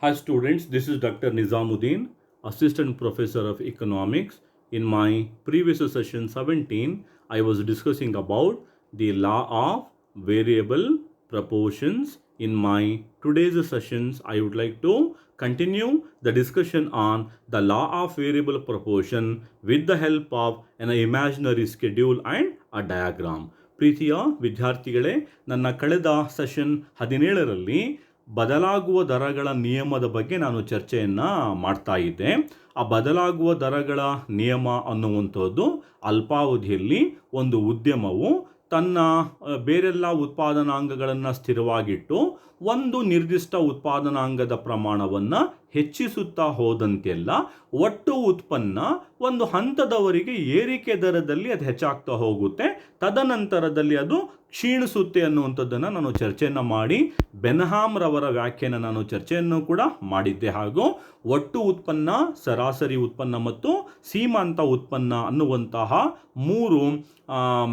Hi students, this is Dr. Nizamuddin, Assistant Professor of Economics. In my previous session 17, I was discussing about the law of variable proportions. In my today's sessions, I would like to continue the discussion on the law of variable proportion with the help of an imaginary schedule and a diagram. ಪ್ರೀತಿಯ ವಿದ್ಯಾರ್ಥಿಗಳೇ, ನನ್ನ ಕಳೆದ session 17ರಲ್ಲಿ ಬದಲಾಗುವ ದರಗಳ ನಿಯಮದ ಬಗ್ಗೆ ನಾನು ಚರ್ಚೆಯನ್ನು ಮಾಡ್ತಾ ಇದ್ದೆ. ಆ ಬದಲಾಗುವ ದರಗಳ ನಿಯಮ ಅನ್ನುವಂಥದ್ದು ಅಲ್ಪಾವಧಿಯಲ್ಲಿ ಒಂದು ಉದ್ಯಮವು ತನ್ನ ಬೇರೆಲ್ಲ ಉತ್ಪಾದನಾಂಗಗಳನ್ನು ಸ್ಥಿರವಾಗಿಟ್ಟು ಒಂದು ನಿರ್ದಿಷ್ಟ ಉತ್ಪಾದನಾಂಗದ ಪ್ರಮಾಣವನ್ನು ಹೆಚ್ಚಿಸುತ್ತಾ ಹೋದಂತೆಲ್ಲ ಒಟ್ಟು ಉತ್ಪನ್ನ ಒಂದು ಹಂತದವರೆಗೆ ಏರಿಕೆ ದರದಲ್ಲಿ ಅದು ಹೆಚ್ಚಾಗ್ತಾ ಹೋಗುತ್ತೆ, ತದನಂತರದಲ್ಲಿ ಅದು ಕ್ಷೀಣಿಸುತ್ತೆ ಅನ್ನುವಂಥದ್ದನ್ನು ನಾನು ಚರ್ಚೆಯನ್ನು ಮಾಡಿ ಬೆನ್ಹಾಮ್ ರವರ ವ್ಯಾಖ್ಯೆಯನ್ನು ನಾನು ಚರ್ಚೆಯನ್ನು ಕೂಡ ಮಾಡಿದ್ದೆ. ಹಾಗೂ ಒಟ್ಟು ಉತ್ಪನ್ನ, ಸರಾಸರಿ ಉತ್ಪನ್ನ ಮತ್ತು ಸೀಮಾಂತ ಉತ್ಪನ್ನ ಅನ್ನುವಂತಹ ಮೂರು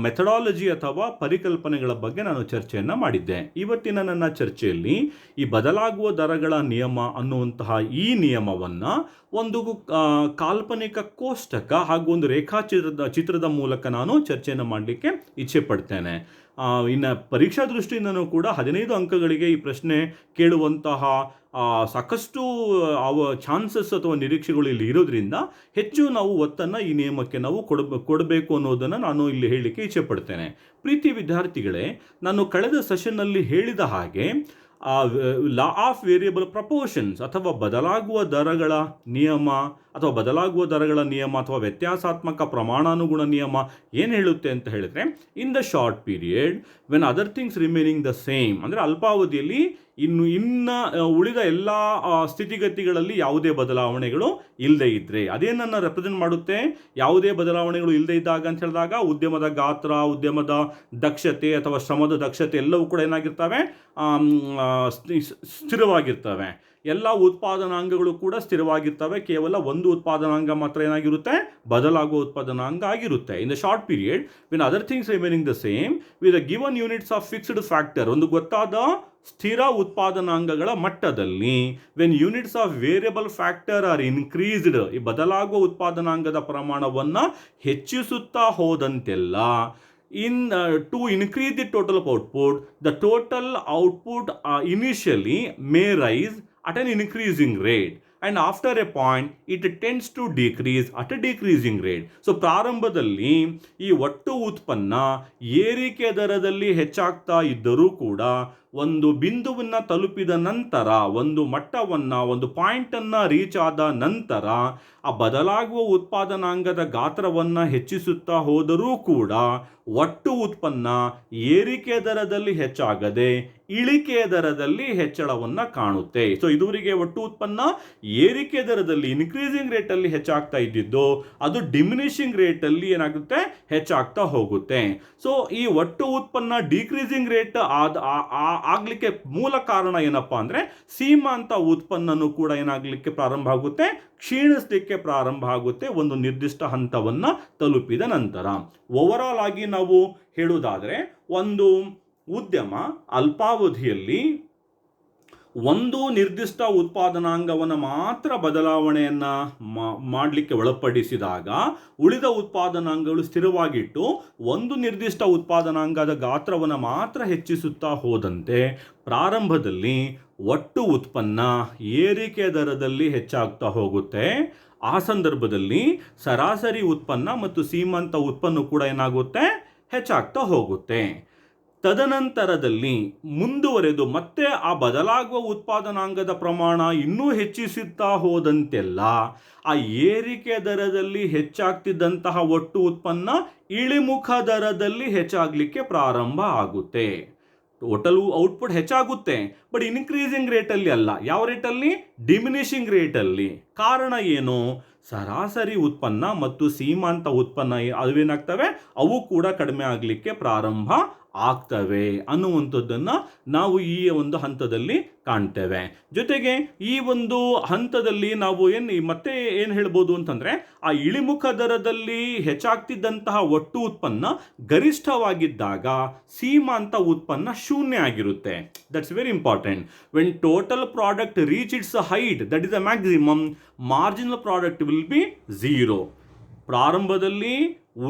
ಮೆಥಡಾಲಜಿ ಅಥವಾ ಪರಿಕಲ್ಪನೆಗಳ ಬಗ್ಗೆ ನಾನು ಚರ್ಚೆಯನ್ನು ಮಾಡಿದ್ದೆ. ಇವತ್ತಿನ ನನ್ನ ಚರ್ಚೆಯಲ್ಲಿ ಈ ಬದಲಾಗುವ ದರಗಳ ನಿಯಮ ಅನ್ನುವಂತಹ ಈ ನಿಯಮವನ್ನು ಒಂದು ಕಾಲ್ಪನಿಕ ಕೋಷ್ಟಕ ಹಾಗೂ ಒಂದು ಚಿತ್ರದ ಮೂಲಕ ನಾನು ಚರ್ಚೆಯನ್ನು ಮಾಡಲಿಕ್ಕೆ ಇಚ್ಛೆ ಪಡ್ತೇನೆ. ಇನ್ನು ಪರೀಕ್ಷಾ ದೃಷ್ಟಿಯಿಂದನೂ ಕೂಡ 15 ಅಂಕಗಳಿಗೆ ಈ ಪ್ರಶ್ನೆ ಕೇಳುವಂತಹ ಸಾಕಷ್ಟು ಚಾನ್ಸಸ್ ಅಥವಾ ನಿರೀಕ್ಷೆಗಳು ಇಲ್ಲಿ ಇರೋದ್ರಿಂದ ಹೆಚ್ಚು ನಾವು ಒತ್ತನ್ನು ಈ ನಿಯಮಕ್ಕೆ ನಾವು ಕೊಡಬೇಕು ಅನ್ನೋದನ್ನು ನಾನು ಇಲ್ಲಿ ಹೇಳಲಿಕ್ಕೆ ಇಚ್ಛೆ ಪಡ್ತೇನೆ. ಪ್ರೀತಿ ವಿದ್ಯಾರ್ಥಿಗಳೇ, ನಾನು ಕಳೆದ ಸೆಷನ್ನಲ್ಲಿ ಹೇಳಿದ ಹಾಗೆ ಲಾ ಆಫ್ ವೇರಿಯಬಲ್ ಪ್ರಪೋರ್ಷನ್ಸ್ ಅಥವಾ ಬದಲಾಗುವ ದರಗಳ ನಿಯಮ ಅಥವಾ ವ್ಯತ್ಯಾಸಾತ್ಮಕ ಪ್ರಮಾಣಾನುಗುಣ ನಿಯಮ ಏನು ಹೇಳುತ್ತೆ ಅಂತ ಹೇಳಿದ್ರೆ, ಇನ್ the short period when other things remaining the same, ಅಂದರೆ ಅಲ್ಪಾವಧಿಯಲ್ಲಿ ಇನ್ನು ಉಳಿದ ಎಲ್ಲ ಸ್ಥಿತಿಗತಿಗಳಲ್ಲಿ ಯಾವುದೇ ಬದಲಾವಣೆಗಳು ಇಲ್ಲದೆ ಇದ್ದರೆ ಅದೇನನ್ನು ರೆಪ್ರೆಸೆಂಟ್ ಮಾಡುತ್ತೆ. ಯಾವುದೇ ಬದಲಾವಣೆಗಳು ಇಲ್ಲದೆ ಇದ್ದಾಗ ಅಂತ ಹೇಳಿದಾಗ ಉದ್ಯಮದ ಗಾತ್ರ, ಉದ್ಯಮದ ದಕ್ಷತೆ ಅಥವಾ ಶ್ರಮದ ದಕ್ಷತೆ ಎಲ್ಲವೂ ಕೂಡ ಏನಾಗಿರ್ತವೆ, ಸ್ಥಿರವಾಗಿರ್ತವೆ. ಎಲ್ಲ ಉತ್ಪಾದನಾಂಗಗಳು ಕೂಡ ಸ್ಥಿರವಾಗಿರ್ತವೆ. ಕೇವಲ ಒಂದು ಉತ್ಪಾದನಾಂಗ ಮಾತ್ರ ಏನಾಗಿರುತ್ತೆ, ಬದಲಾಗುವ ಉತ್ಪಾದನಾಂಗ ಆಗಿರುತ್ತೆ. In the short period when other things remaining the same with the given units of fixed factor, ಒಂದು ಗೊತ್ತಾದ ಸ್ಥಿರ ಉತ್ಪಾದನಾಂಗಗಳ ಮಟ್ಟದಲ್ಲಿ when units of variable factor are increased, ಈ ಬದಲಾಗುವ ಉತ್ಪಾದನಾಂಗದ ಪ್ರಮಾಣವನ್ನು ಹೆಚ್ಚಿಸುತ್ತಾ ಹೋದಂತೆಲ್ಲ to increase the total output, the total output initially may rise at an increasing rate and after a point it tends to decrease at a decreasing rate. So ಪ್ರಾರಂಭದಲ್ಲಿ ಈ ಒಟ್ಟು ಉತ್ಪನ್ನ ಏರಿಕೆ ದರದಲ್ಲಿ ಹೆಚ್ಚಾಗ್ತಾ ಇದ್ದರೂ ಕೂಡ ಒಂದು ಬಿಂದುವನ್ನು ತಲುಪಿದ ನಂತರ, ಒಂದು ಮಟ್ಟವನ್ನು, ಒಂದು ಪಾಯಿಂಟನ್ನು ರೀಚ್ ಆದ ನಂತರ ಆ ಬದಲಾಗುವ ಉತ್ಪಾದನಾಂಗದ ಗಾತ್ರವನ್ನು ಹೆಚ್ಚಿಸುತ್ತಾ ಹೋದರೂ ಕೂಡ ಒಟ್ಟು ಉತ್ಪನ್ನ ಏರಿಕೆ ದರದಲ್ಲಿ ಹೆಚ್ಚಾಗದೆ ಇಳಿಕೆ ದರದಲ್ಲಿ ಹೆಚ್ಚಳವನ್ನು ಕಾಣುತ್ತೆ. ಸೊ ಇದುವರೆಗೆ ಒಟ್ಟು ಉತ್ಪನ್ನ ಏರಿಕೆ ದರದಲ್ಲಿ ಇನ್ಕ್ರೀಸಿಂಗ್ ರೇಟಲ್ಲಿ ಹೆಚ್ಚಾಗ್ತಾ ಇದ್ದಿದ್ದು ಅದು ಡಿಮಿನಿಷಿಂಗ್ ರೇಟಲ್ಲಿ ಏನಾಗುತ್ತೆ, ಹೆಚ್ಚಾಗ್ತಾ ಹೋಗುತ್ತೆ. ಸೊ ಈ ಒಟ್ಟು ಉತ್ಪನ್ನ ಡಿಕ್ರೀಸಿಂಗ್ ರೇಟ್ ಆಗಲಿಕ್ಕೆ ಮೂಲ ಕಾರಣ ಏನಪ್ಪಾ ಅಂದರೆ ಸೀಮಾಂತ ಉತ್ಪನ್ನನೂ ಕೂಡ ಏನಾಗಲಿಕ್ಕೆ ಪ್ರಾರಂಭ ಆಗುತ್ತೆ, ಕ್ಷೀಣಿಸಲಿಕ್ಕೆ ಪ್ರಾರಂಭ ಆಗುತ್ತೆ ಒಂದು ನಿರ್ದಿಷ್ಟ ಹಂತವನ್ನು ತಲುಪಿದ ನಂತರ. ಓವರಾಲ್ ಆಗಿ ನಾವು ಹೇಳುವುದಾದರೆ ಒಂದು ಉದ್ಯಮ ಅಲ್ಪಾವಧಿಯಲ್ಲಿ ಒಂದು ನಿರ್ದಿಷ್ಟ ಉತ್ಪಾದನಾಂಗವನ್ನು ಮಾತ್ರ ಬದಲಾವಣೆಯನ್ನು ಮಾಡಲಿಕ್ಕೆ ಒಳಪಡಿಸಿದಾಗ ಉಳಿದ ಉತ್ಪಾದನಾಂಗಗಳು ಸ್ಥಿರವಾಗಿಟ್ಟು ಒಂದು ನಿರ್ದಿಷ್ಟ ಉತ್ಪಾದನಾಂಗದ ಗಾತ್ರವನ್ನು ಮಾತ್ರ ಹೆಚ್ಚಿಸುತ್ತಾ ಹೋದಂತೆ ಪ್ರಾರಂಭದಲ್ಲಿ ಒಟ್ಟು ಉತ್ಪನ್ನ ಏರಿಕೆ ದರದಲ್ಲಿ ಹೆಚ್ಚಾಗ್ತಾ ಹೋಗುತ್ತೆ. ಆ ಸಂದರ್ಭದಲ್ಲಿ ಸರಾಸರಿ ಉತ್ಪನ್ನ ಮತ್ತು ಸೀಮಾಂತ ಉತ್ಪನ್ನ ಕೂಡ ಏನಾಗುತ್ತೆ, ಹೆಚ್ಚಾಗ್ತಾ ಹೋಗುತ್ತೆ. ತದನಂತರದಲ್ಲಿ ಮುಂದುವರೆದು ಮತ್ತೆ ಆ ಬದಲಾಗುವ ಉತ್ಪಾದನಾಂಗದ ಪ್ರಮಾಣ ಇನ್ನೂ ಹೆಚ್ಚಿಸುತ್ತಾ ಹೋದಂತೆಲ್ಲ ಆ ಏರಿಕೆ ದರದಲ್ಲಿ ಹೆಚ್ಚಾಗ್ತಿದ್ದಂತಹ ಒಟ್ಟು ಉತ್ಪನ್ನ ಇಳಿಮುಖ ದರದಲ್ಲಿ ಹೆಚ್ಚಾಗಲಿಕ್ಕೆ ಪ್ರಾರಂಭ ಆಗುತ್ತೆ. ಟೋಟಲ್ ಔಟ್ಪುಟ್ ಹೆಚ್ಚಾಗುತ್ತೆ, ಬಟ್ ಇನ್ಕ್ರೀಸಿಂಗ್ ರೇಟಲ್ಲಿ ಅಲ್ಲ. ಯಾವ ರೇಟಲ್ಲಿ? ಡಿಮಿನಿಷಿಂಗ್ ರೇಟಲ್ಲಿ. ಕಾರಣ ಏನು? ಸರಾಸರಿ ಉತ್ಪನ್ನ ಮತ್ತು ಸೀಮಾಂತ ಉತ್ಪನ್ನ ಅವೇನಾಗ್ತವೆ, ಅವು ಕೂಡ ಕಡಿಮೆ ಆಗಲಿಕ್ಕೆ ಪ್ರಾರಂಭ ಆಗ್ತವೆ ಅನ್ನುವಂಥದ್ದನ್ನು ನಾವು ಈ ಒಂದು ಹಂತದಲ್ಲಿ ಕಾಣ್ತೇವೆ. ಜೊತೆಗೆ ಈ ಒಂದು ಹಂತದಲ್ಲಿ ನಾವು ಮತ್ತೆ ಏನು ಹೇಳ್ಬೋದು ಅಂತಂದರೆ, ಆ ಇಳಿಮುಖ ದರದಲ್ಲಿ ಹೆಚ್ಚಾಗ್ತಿದ್ದಂತಹ ಒಟ್ಟು ಉತ್ಪನ್ನ ಗರಿಷ್ಠವಾಗಿದ್ದಾಗ ಸೀಮಾಂತ ಉತ್ಪನ್ನ ಶೂನ್ಯ ಆಗಿರುತ್ತೆ. That's very important. When total product reach it's height, that is the maximum, marginal product will be zero. ಪ್ರಾರಂಭದಲ್ಲಿ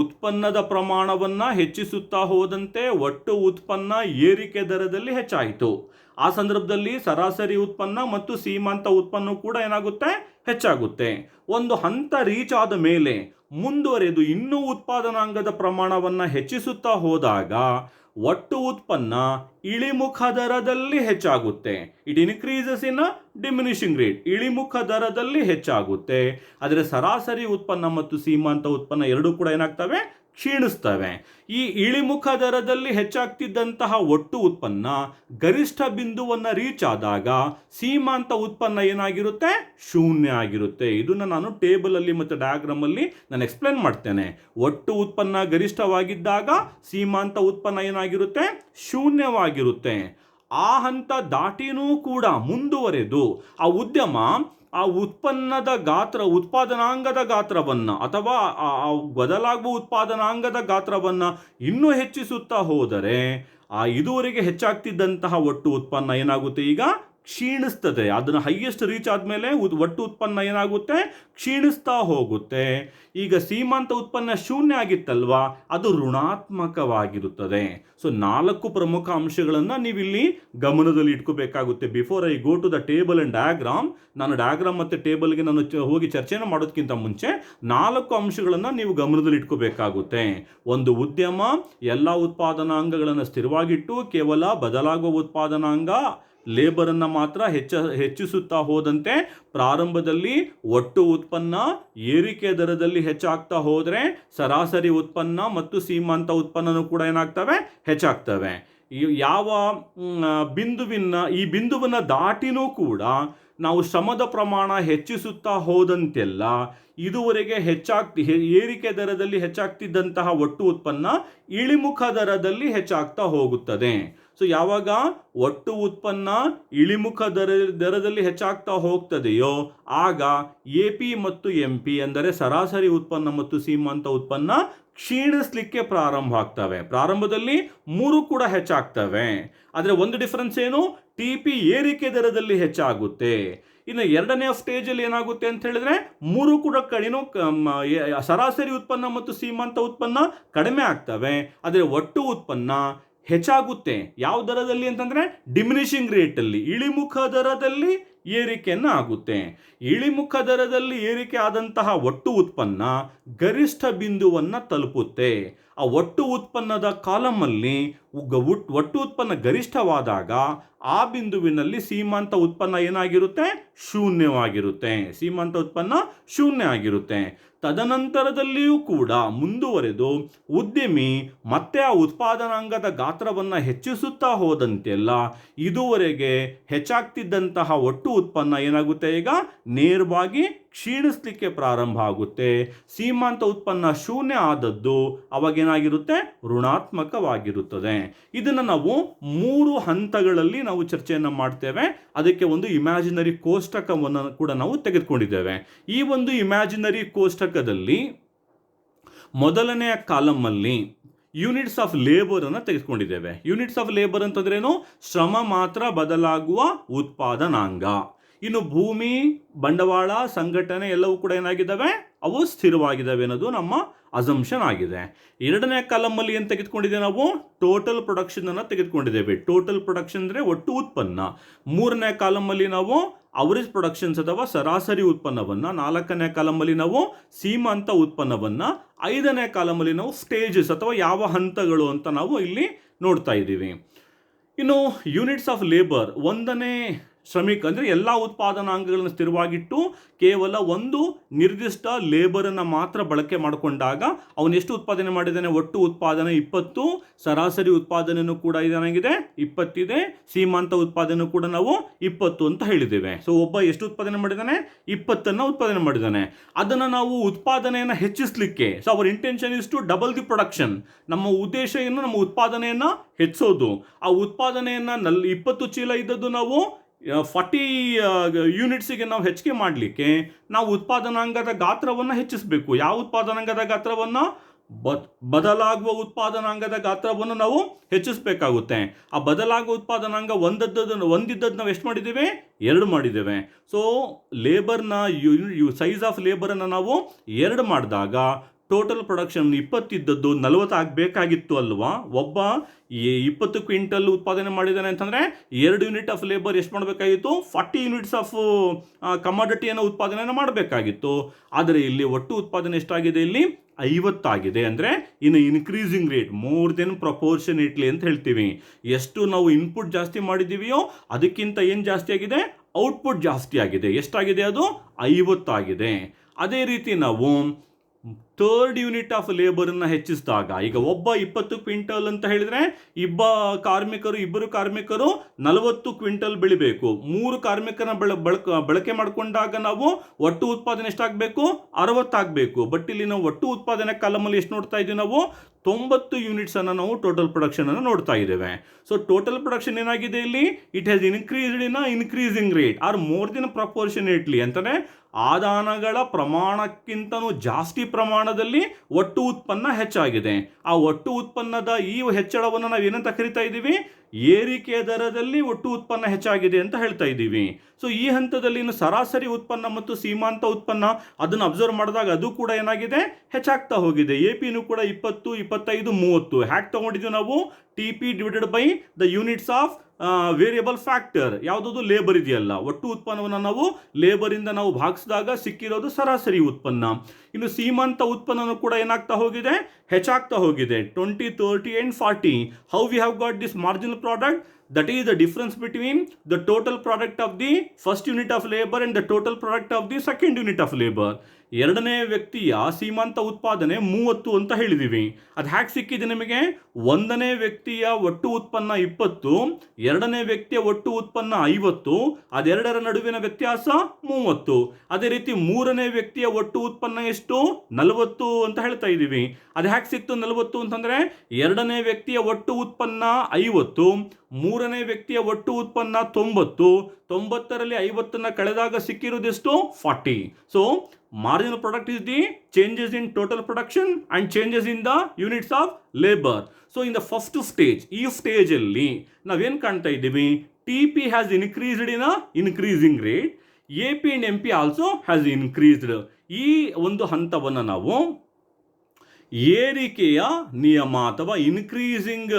ಉತ್ಪನ್ನದ ಪ್ರಮಾಣವನ್ನು ಹೆಚ್ಚಿಸುತ್ತಾ ಹೋದಂತೆ ಒಟ್ಟು ಉತ್ಪನ್ನ ಏರಿಕೆ ದರದಲ್ಲಿ ಹೆಚ್ಚಾಯಿತು. ಆ ಸಂದರ್ಭದಲ್ಲಿ ಸರಾಸರಿ ಉತ್ಪನ್ನ ಮತ್ತು ಸೀಮಾಂತ ಉತ್ಪನ್ನ ಕೂಡ ಏನಾಗುತ್ತೆ, ಹೆಚ್ಚಾಗುತ್ತೆ. ಒಂದು ಹಂತ ರೀಚ್ ಆದ ಮೇಲೆ ಮುಂದುವರೆದು ಇನ್ನೂ ಉತ್ಪಾದನಾಂಗದ ಪ್ರಮಾಣವನ್ನು ಹೆಚ್ಚಿಸುತ್ತಾ ಹೋದಾಗ ಒಟ್ಟು ಉತ್ಪನ್ನ ಇಳಿಮುಖ ದರದಲ್ಲಿ ಹೆಚ್ಚಾಗುತ್ತೆ. It increases in diminishing rate. ಇಳಿಮುಖ ದರದಲ್ಲಿ ಹೆಚ್ಚಾಗುತ್ತೆ. ಆದರೆ ಸರಾಸರಿ ಉತ್ಪನ್ನ ಮತ್ತು ಸೀಮಾಂತ ಉತ್ಪನ್ನ ಎರಡೂ ಕೂಡ ಏನಾಗ್ತವೆ, ಕ್ಷೀಣಿಸ್ತವೆ. ಈ ಇಳಿಮುಖ ದರದಲ್ಲಿ ಹೆಚ್ಚಾಗ್ತಿದ್ದಂತಹ ಒಟ್ಟು ಉತ್ಪನ್ನ ಗರಿಷ್ಠ ಬಿಂದುವನ್ನು ರೀಚ್ ಆದಾಗ ಸೀಮಾಂತ ಉತ್ಪನ್ನ ಏನಾಗಿರುತ್ತೆ, ಶೂನ್ಯ ಆಗಿರುತ್ತೆ. ಇದನ್ನು ನಾನು ಟೇಬಲಲ್ಲಿ ಮತ್ತು ಡಯಾಗ್ರಾಮಲ್ಲಿ ನಾನು ಎಕ್ಸ್ಪ್ಲೇನ್ ಮಾಡ್ತೇನೆ. ಒಟ್ಟು ಉತ್ಪನ್ನ ಗರಿಷ್ಠವಾಗಿದ್ದಾಗ ಸೀಮಾಂತ ಉತ್ಪನ್ನ ಏನಾಗಿರುತ್ತೆ, ಶೂನ್ಯವಾಗಿರುತ್ತೆ. ಆ ಹಂತ ದಾಟಿನೂ ಕೂಡ ಮುಂದುವರೆದು ಆ ಉದ್ಯಮ ಆ ಉತ್ಪನ್ನದ ಉತ್ಪಾದನಾಂಗದ ಗಾತ್ರವನ್ನು ಅಥವಾ ಬದಲಾಗುವ ಉತ್ಪಾದನಾಂಗದ ಗಾತ್ರವನ್ನು ಇನ್ನೂ ಹೆಚ್ಚಿಸುತ್ತಾ ಹೋದರೆ ಇದುವರೆಗೆ ಹೆಚ್ಚಾಗ್ತಿದ್ದಂತಹ ಒಟ್ಟು ಉತ್ಪನ್ನ ಏನಾಗುತ್ತೆ, ಈಗ ಕ್ಷೀಣಿಸ್ತದೆ. ಅದನ್ನು ಹೈಯೆಸ್ಟ್ ರೀಚ್ ಆದಮೇಲೆ ಒಟ್ಟು ಉತ್ಪನ್ನ ಏನಾಗುತ್ತೆ, ಕ್ಷೀಣಿಸ್ತಾ ಹೋಗುತ್ತೆ. ಈಗ ಸೀಮಾಂತ ಉತ್ಪನ್ನ ಶೂನ್ಯ ಆಗಿತ್ತಲ್ವಾ, ಅದು ಋಣಾತ್ಮಕವಾಗಿರುತ್ತದೆ. ಸೊ 4 ಪ್ರಮುಖ ಅಂಶಗಳನ್ನು ನೀವಿಲ್ಲಿ ಗಮನದಲ್ಲಿ ಇಟ್ಕೋಬೇಕಾಗುತ್ತೆ. Before I go to the table and diagram, ನಾನು ಡಯಾಗ್ರಾಮ್ ಮತ್ತು ಟೇಬಲ್ಗೆ ನಾನು ಹೋಗಿ ಚರ್ಚೆನ ಮಾಡೋದಕ್ಕಿಂತ ಮುಂಚೆ 4 ಅಂಶಗಳನ್ನು ನೀವು ಗಮನದಲ್ಲಿ ಇಟ್ಕೋಬೇಕಾಗುತ್ತೆ. ಒಂದು ಉದ್ಯಮ ಎಲ್ಲ ಉತ್ಪಾದನಾಂಗಗಳನ್ನು ಸ್ಥಿರವಾಗಿಟ್ಟು ಕೇವಲ ಬದಲಾಗುವ ಉತ್ಪಾದನಾಂಗ ಲೇಬರನ್ನು ಮಾತ್ರ ಹೆಚ್ಚಿಸುತ್ತಾ ಹೋದಂತೆ ಪ್ರಾರಂಭದಲ್ಲಿ ಒಟ್ಟು ಉತ್ಪನ್ನ ಏರಿಕೆ ದರದಲ್ಲಿ ಹೆಚ್ಚಾಗ್ತಾ ಹೋದರೆ ಸರಾಸರಿ ಉತ್ಪನ್ನ ಮತ್ತು ಸೀಮಾಂತ ಉತ್ಪನ್ನನೂ ಕೂಡ ಏನಾಗ್ತವೆ, ಹೆಚ್ಚಾಗ್ತವೆ. ಯಾವ ಈ ಬಿಂದುವನ್ನು ದಾಟಿನೂ ಕೂಡ ನಾವು ಶ್ರಮದ ಪ್ರಮಾಣ ಹೆಚ್ಚಿಸುತ್ತಾ ಹೋದಂತೆಲ್ಲ ಇದುವರೆಗೆ ಏರಿಕೆ ದರದಲ್ಲಿ ಹೆಚ್ಚಾಗ್ತಿದ್ದಂತಹ ಒಟ್ಟು ಉತ್ಪನ್ನ ಇಳಿಮುಖ ದರದಲ್ಲಿ ಹೆಚ್ಚಾಗ್ತಾ ಹೋಗುತ್ತದೆ. ಸೊ ಯಾವಾಗ ಒಟ್ಟು ಉತ್ಪನ್ನ ಇಳಿಮುಖ ದರದಲ್ಲಿ ಹೆಚ್ಚಾಗ್ತಾ ಹೋಗ್ತದೆಯೋ ಆಗ AP ಮತ್ತು MP ಅಂದರೆ ಸರಾಸರಿ ಉತ್ಪನ್ನ ಮತ್ತು ಸೀಮಾಂತ ಉತ್ಪನ್ನ ಕ್ಷೀಣಿಸ್ಲಿಕ್ಕೆ ಪ್ರಾರಂಭ ಆಗ್ತವೆ. ಪ್ರಾರಂಭದಲ್ಲಿ 3 ಕೂಡ ಹೆಚ್ಚಾಗ್ತವೆ. ಆದರೆ ಒಂದು ಡಿಫರೆನ್ಸ್ ಏನು, TP ಏರಿಕೆ ದರದಲ್ಲಿ ಹೆಚ್ಚಾಗುತ್ತೆ. ಇನ್ನು ಎರಡನೇ ಸ್ಟೇಜಲ್ಲಿ ಏನಾಗುತ್ತೆ ಅಂತ ಹೇಳಿದ್ರೆ 3 ಕೂಡ ಸರಾಸರಿ ಉತ್ಪನ್ನ ಮತ್ತು ಸೀಮಾಂತ ಉತ್ಪನ್ನ ಕಡಿಮೆ ಆಗ್ತವೆ. ಆದರೆ ಒಟ್ಟು ಉತ್ಪನ್ನ ಹೆಚ್ಚಾಗುತ್ತೆ. ಯಾವ ದರದಲ್ಲಿ ಅಂತಂದರೆ ಡಿಮಿನಿಷಿಂಗ್ ರೇಟಲ್ಲಿ, ಇಳಿಮುಖ ದರದಲ್ಲಿ ಏರಿಕೆಯನ್ನು ಆಗುತ್ತೆ. ಇಳಿಮುಖ ದರದಲ್ಲಿ ಏರಿಕೆ ಆದಂತಹ ಒಟ್ಟು ಉತ್ಪನ್ನ ಗರಿಷ್ಠ ಬಿಂದುವನ್ನು ತಲುಪುತ್ತೆ. ಆ ಒಟ್ಟು ಉತ್ಪನ್ನದ ಕಾಲಮಲ್ಲಿ ಒಟ್ಟು ಉತ್ಪನ್ನ ಗರಿಷ್ಠವಾದಾಗ ಆ ಬಿಂದುವಿನಲ್ಲಿ ಸೀಮಾಂತ ಉತ್ಪನ್ನ ಏನಾಗಿರುತ್ತೆ, ಶೂನ್ಯವಾಗಿರುತ್ತೆ. ಸೀಮಾಂತ ಉತ್ಪನ್ನ ಶೂನ್ಯ ಆಗಿರುತ್ತೆ. ತದನಂತರದಲ್ಲಿಯೂ ಕೂಡ ಮುಂದುವರೆದು ಉದ್ಯಮಿ ಮತ್ತೆ ಆ ಉತ್ಪಾದನಾಂಗದ ಗಾತ್ರವನ್ನು ಹೆಚ್ಚಿಸುತ್ತಾ ಹೋದಂತೆಲ್ಲ ಇದುವರೆಗೆ ಹೆಚ್ಚಾಗ್ತಿದ್ದಂತಹ ಒಟ್ಟು ಉತ್ಪನ್ನ ಏನಾಗುತ್ತೆ, ಈಗ ನೇರವಾಗಿ ಕ್ಷೀಣಿಸಲಿಕ್ಕೆ ಪ್ರಾರಂಭ ಆಗುತ್ತೆ. ಸೀಮಾಂತ ಉತ್ಪನ್ನ ಶೂನ್ಯ ಆದದ್ದು ಅವಾಗೇನಾಗಿರುತ್ತೆ, ಋಣಾತ್ಮಕವಾಗಿರುತ್ತದೆ. ಇದನ್ನು ನಾವು 3 ಹಂತಗಳಲ್ಲಿ ನಾವು ಚರ್ಚೆಯನ್ನು ಮಾಡ್ತೇವೆ. ಅದಕ್ಕೆ ಒಂದು ಇಮ್ಯಾಜಿನರಿ ಕೋಷ್ಟಕವನ್ನು ಕೂಡ ನಾವು ತೆಗೆದುಕೊಂಡಿದ್ದೇವೆ. ಈ ಒಂದು ಇಮ್ಯಾಜಿನರಿ ಕೋಷ್ಟಕದಲ್ಲಿ ಮೊದಲನೆಯ ಕಾಲಮಲ್ಲಿ ಯೂನಿಟ್ಸ್ ಆಫ್ ಲೇಬರ್ ಅನ್ನು ತೆಗೆದುಕೊಂಡಿದ್ದೇವೆ. ಯೂನಿಟ್ಸ್ ಆಫ್ ಲೇಬರ್ ಅಂತಂದ್ರೇನು, ಶ್ರಮ ಮಾತ್ರ ಬದಲಾಗುವ ಉತ್ಪಾದನಾಂಗ. ಇನ್ನು ಭೂಮಿ, ಬಂಡವಾಳ, ಸಂಘಟನೆ ಎಲ್ಲವೂ ಕೂಡ ಏನಾಗಿದ್ದಾವೆ, ಅವು ಸ್ಥಿರವಾಗಿದ್ದಾವೆ ಅನ್ನೋದು ನಮ್ಮ ಅಸಂಪ್ಷನ್ ಆಗಿದೆ. ಎರಡನೇ ಕಾಲಮಲ್ಲಿ ಏನು ತೆಗೆದುಕೊಂಡಿದ್ದೇವೆ, ನಾವು ಟೋಟಲ್ ಪ್ರೊಡಕ್ಷನ್ ಅನ್ನು ತೆಗೆದುಕೊಂಡಿದ್ದೇವೆ. ಟೋಟಲ್ ಪ್ರೊಡಕ್ಷನ್ ಅಂದರೆ ಒಟ್ಟು ಉತ್ಪನ್ನ. ಮೂರನೇ ಕಾಲಮಲ್ಲಿ ನಾವು ಅವರೇಜ್ ಪ್ರೊಡಕ್ಷನ್ಸ್ ಅಥವಾ ಸರಾಸರಿ ಉತ್ಪನ್ನವನ್ನು, ನಾಲ್ಕನೇ ಕಾಲಮಲ್ಲಿ ನಾವು ಸೀಮಾಂತ ಉತ್ಪನ್ನವನ್ನು, ಐದನೇ ಕಾಲಮಲ್ಲಿ ನಾವು ಸ್ಟೇಜಸ್ ಅಥವಾ ಯಾವ ಹಂತಗಳು ಅಂತ ನಾವು ಇಲ್ಲಿ ನೋಡ್ತಾ ಇದ್ದೀವಿ. ಇನ್ನು ಯೂನಿಟ್ಸ್ ಆಫ್ ಲೇಬರ್, ಒಂದನೇ ಶ್ರಮಿಕ ಅಂದರೆ ಎಲ್ಲ ಉತ್ಪಾದನಾಂಗಗಳನ್ನು ಸ್ಥಿರವಾಗಿಟ್ಟು ಕೇವಲ ಒಂದು ನಿರ್ದಿಷ್ಟ ಲೇಬರನ್ನು ಮಾತ್ರ ಬಳಕೆ ಮಾಡಿಕೊಂಡಾಗ ಅವನು ಎಷ್ಟು ಉತ್ಪಾದನೆ ಮಾಡಿದ್ದಾನೆ, ಒಟ್ಟು ಉತ್ಪಾದನೆ 20, ಸರಾಸರಿ ಉತ್ಪಾದನೆಯೂ ಕೂಡ ಏನಾಗಿದೆ 20 ಇದೆ, ಸೀಮಾಂತ ಉತ್ಪಾದನೆ ಕೂಡ ನಾವು 20 ಅಂತ ಹೇಳಿದ್ದೇವೆ. ಸೊ ಒಬ್ಬ ಎಷ್ಟು ಉತ್ಪಾದನೆ ಮಾಡಿದ್ದಾನೆ, 20 ಉತ್ಪಾದನೆ ಮಾಡಿದ್ದಾನೆ. ಅದನ್ನು ನಾವು ಉತ್ಪಾದನೆಯನ್ನು ಹೆಚ್ಚಿಸಲಿಕ್ಕೆ, so our intention is to double the production. ನಮ್ಮ ಉದ್ದೇಶ ಏನು, ನಮ್ಮ ಉತ್ಪಾದನೆಯನ್ನು ಹೆಚ್ಚಿಸೋದು. ಆ ಉತ್ಪಾದನೆಯನ್ನು 20 ಚೀಲ ಇದ್ದದ್ದು ನಾವು 40 ಯೂನಿಟ್ಸಿಗೆ ನಾವು ಹೆಚ್ಚಿಗೆ ಮಾಡಲಿಕ್ಕೆ ನಾವು ಉತ್ಪಾದನಾಂಗದ ಗಾತ್ರವನ್ನು ಹೆಚ್ಚಿಸಬೇಕು. ಯಾವ ಉತ್ಪಾದನಾಂಗದ ಗಾತ್ರವನ್ನು, ಬದಲಾಗುವ ಉತ್ಪಾದನಾಂಗದ ಗಾತ್ರವನ್ನು ನಾವು ಹೆಚ್ಚಿಸಬೇಕಾಗುತ್ತೆ. ಆ ಬದಲಾಗುವ ಉತ್ಪಾದನಾಂಗ ಒಂದಿದ್ದದ್ದು ನಾವು ಎಷ್ಟು ಮಾಡಿದ್ದೇವೆ, 2 ಮಾಡಿದ್ದೇವೆ. ಸೊ ಲೇಬರ್ನ ಸೈಜ್ ಆಫ್ ಲೇಬರನ್ನು ನಾವು 2 ಮಾಡಿದಾಗ ಟೋಟಲ್ ಪ್ರೊಡಕ್ಷನ್ 20 ಇದ್ದದ್ದು 40 ಆಗಬೇಕಾಗಿತ್ತು ಅಲ್ವಾ. ಒಬ್ಬ 20 ಕ್ವಿಂಟಲ್ ಉತ್ಪಾದನೆ ಮಾಡಿದ್ದಾನೆ ಅಂತಂದರೆ 2 ಯೂನಿಟ್ ಆಫ್ ಲೇಬರ್ ಎಷ್ಟು ಮಾಡಬೇಕಾಗಿತ್ತು, 40 ಯೂನಿಟ್ಸ್ ಆಫ್ ಕಮಾಡಿಟಿಯನ್ನು ಉತ್ಪಾದನೆಯನ್ನು ಮಾಡಬೇಕಾಗಿತ್ತು. ಆದರೆ ಇಲ್ಲಿ ಒಟ್ಟು ಉತ್ಪಾದನೆ ಎಷ್ಟಾಗಿದೆ, ಇಲ್ಲಿ 50 ಆಗಿದೆ. ಅಂದರೆ in increasing rate, more than proportionately ಅಂತ ಹೇಳ್ತೀವಿ. ಎಷ್ಟು ನಾವು ಇನ್ಪುಟ್ ಜಾಸ್ತಿ ಮಾಡಿದ್ದೀವಿಯೋ ಅದಕ್ಕಿಂತ ಏನು ಜಾಸ್ತಿ ಆಗಿದೆ, ಔಟ್ಪುಟ್ ಜಾಸ್ತಿ ಆಗಿದೆ. ಎಷ್ಟಾಗಿದೆ, ಅದು 50 ಆಗಿದೆ. ಅದೇ ರೀತಿ ನಾವು ಥರ್ಡ್ ಯೂನಿಟ್ ಆಫ್ ಲೇಬರನ್ನು ಹೆಚ್ಚಿಸಿದಾಗ, ಈಗ ಒಬ್ಬ 20 ಕ್ವಿಂಟಲ್ ಅಂತ ಹೇಳಿದರೆ ಇಬ್ಬರು ಕಾರ್ಮಿಕರು 40 ಕ್ವಿಂಟಲ್ ಬೆಳಿಬೇಕು. 3 ಕಾರ್ಮಿಕರನ್ನ ಬಳಕೆ ಮಾಡಿಕೊಂಡಾಗ ನಾವು ಒಟ್ಟು ಉತ್ಪಾದನೆ ಎಷ್ಟಾಗಬೇಕು, 60 ಆಗಬೇಕು. ಬಟ್ ಇಲ್ಲಿ ನಾವು ಒಟ್ಟು ಉತ್ಪಾದನೆ ಕಾಲಮಲ್ಲಿ ಎಷ್ಟು ನೋಡ್ತಾ ಇದ್ದೀವಿ, ನಾವು 90 ಯೂನಿಟ್ಸ್ ಅನ್ನು ನಾವು ಟೋಟಲ್ ಪ್ರೊಡಕ್ಷನ್ ಅನ್ನು ನೋಡ್ತಾ ಇದ್ದೇವೆ. ಸೊ ಟೋಟಲ್ ಪ್ರೊಡಕ್ಷನ್ ಏನಾಗಿದೆ ಇಲ್ಲಿ, it has increased in increasing rate or more than proportionately. ಅಂತಂದರೆ ಆದಾನಗಳ ಪ್ರಮಾಣಕ್ಕಿಂತನೂ ಜಾಸ್ತಿ ಪ್ರಮಾಣದಲ್ಲಿ ಒಟ್ಟು ಉತ್ಪನ್ನ ಹೆಚ್ಚಾಗಿದೆ. ಆ ಒಟ್ಟು ಉತ್ಪನ್ನದ ಈ ಹೆಚ್ಚಳವನ್ನು ನಾವು ಏನಂತ ಕರಿತಾ ಇದ್ದೀವಿ, ಏರಿಕೆಯ ದರದಲ್ಲಿ ಒಟ್ಟು ಉತ್ಪನ್ನ ಹೆಚ್ಚಾಗಿದೆ ಅಂತ ಹೇಳ್ತಾ ಇದ್ದೀವಿ. ಸೊ ಈ ಹಂತದಲ್ಲಿ ಇನ್ನು ಸರಾಸರಿ ಉತ್ಪನ್ನ ಮತ್ತು ಸೀಮಾಂತ ಉತ್ಪನ್ನ ಅದನ್ನು ಅಬ್ಸರ್ವ್ ಮಾಡಿದಾಗ ಅದು ಕೂಡ ಏನಾಗಿದೆ, ಹೆಚ್ಚಾಗ್ತಾ ಹೋಗಿದೆ. ಎ ಪಿನೂ ಕೂಡ 20, 25, 30 ಹ್ಯಾಕ್ ತಗೊಂಡಿದ್ದೀವಿ ನಾವು, T P divided by the units of variable factor. ಯಾವುದದು, ಲೇಬರ್ ಇದೆಯಲ್ಲ, ಒಟ್ಟು ಉತ್ಪನ್ನವನ್ನು ನಾವು ಲೇಬರಿಂದ ನಾವು ಭಾಗಿಸಿದಾಗ ಸಿಕ್ಕಿರೋದು ಸರಾಸರಿ ಉತ್ಪನ್ನ. ಇನ್ನು ಸೀಮಾಂತ ಉತ್ಪನ್ನನೂ ಕೂಡ ಏನಾಗ್ತಾ ಹೋಗಿದೆ, ಹೆಚ್ಚಾಗ್ತಾ ಹೋಗಿದೆ. 20, 30 and 40. How we have got this marginal product? That is the difference between the total product of the first unit of labor and the total product of the second unit of labor. ಎರಡನೇ ವ್ಯಕ್ತಿಯ ಸೀಮಾಂತ ಉತ್ಪಾದನೆ 30 ಅಂತ ಹೇಳಿದ್ದೀವಿ. ಅದು hack ಸಿಕ್ಕಿದೆ ನಿಮಗೆ, ಒಂದನೇ ವ್ಯಕ್ತಿಯ ಒಟ್ಟು ಉತ್ಪನ್ನ 20, ಎರಡನೇ ವ್ಯಕ್ತಿಯ ಒಟ್ಟು ಉತ್ಪನ್ನ 50, ಅದೆರಡರ ನಡುವಿನ ವ್ಯತ್ಯಾಸ 30. ಅದೇ ರೀತಿ ಮೂರನೇ ವ್ಯಕ್ತಿಯ ಒಟ್ಟು ಉತ್ಪನ್ನ ಎಷ್ಟು, 40 ಅಂತ ಹೇಳ್ತಾ ಇದ್ದೀವಿ. ಅದು ಹ್ಯಾಕ್ ಸಿಕ್ತು 40 ಅಂತಂದರೆ, ಎರಡನೇ ವ್ಯಕ್ತಿಯ ಒಟ್ಟು ಉತ್ಪನ್ನ 50, ಮೂರನೇ ವ್ಯಕ್ತಿಯ ಒಟ್ಟು ಉತ್ಪನ್ನ 90, 90ರಲ್ಲಿ 50ನ್ನು ಕಳೆದಾಗ ಸಿಕ್ಕಿರೋದೆಷ್ಟು, 40. So marginal product is the changes in total production and changes in the units of labor. So in the first stage, ಈ ಸ್ಟೇಜ್ ಅಲ್ಲಿ ನಾವೇನು ಕಾಣ್ತಾ ಇದ್ದೀವಿ, T P has increased in a increasing rate, A P and M P also has increased. ಈ ಒಂದು ಹಂತವನ್ನು ನಾವು ಏರಿಕೆಯ ನಿಯಮ ಅಥವಾ ಇನ್ಕ್ರೀಸಿಂಗ್